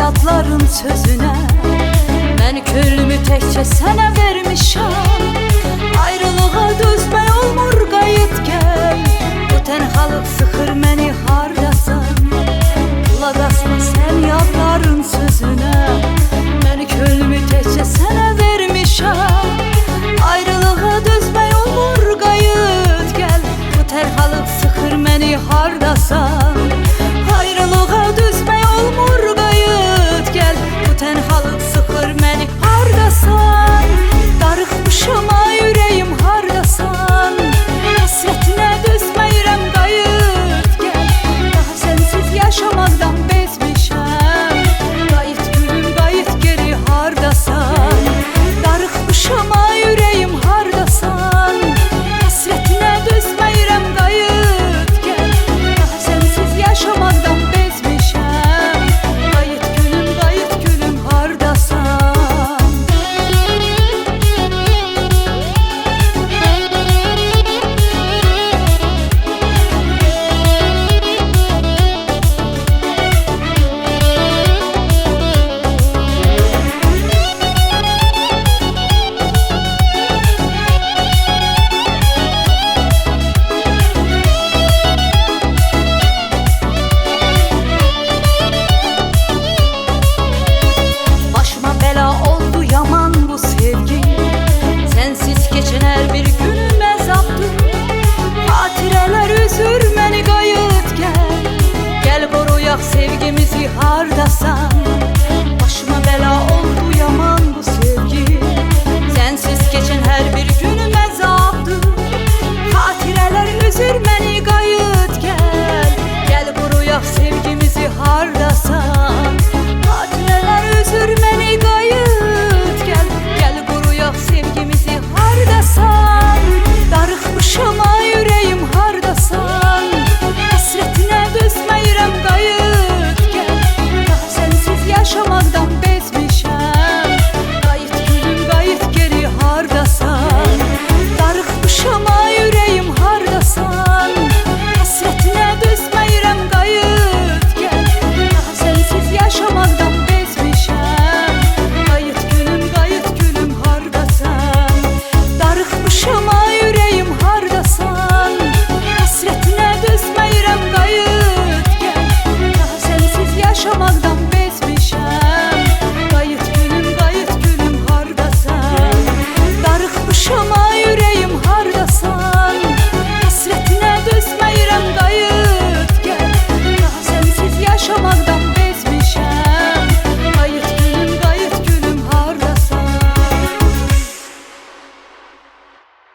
yadların sözüne. Ben könlümü tekçe sana vermişəm. Ayrılığa dözmək olmur, qayıt gəl. Bu tənhalıq sıxır məni, hardasan? Qulaq asma sən yadların sözünə. Ben könlümü tekçe sana vermişəm. Ayrılığa dözmək olmur, qayıt gəl. Bu tənhalıq sıxır məni, hardasan? Ayrılığa dözmək olmur, qayıt gəl. Bu tənhalıq sıxır məni, hardasan? Darıxmışam ay ürəyim, hardasan? Həsrətinə dözməyirəm, qayıt gəl. Daha sənsiz yaşamaqdan bezmişəm. Qayıt gülüm, qayıt geri, hardasan? Darıxmışam ay ürəyim, hardasan? Həsrətinə dözməyirəm, qayıt gəl. Daha sənsiz yaşamaqdan bezmişəm. Qayıt gülüm, hardasan? Başıma bela oldu yaman bu sevgi. Sensiz geçen her bir günüm əzabdır. Xatirələr üzür məni, qayıt gəl. Gəl qoruyaq sevgimizi, hardasan? Başıma bela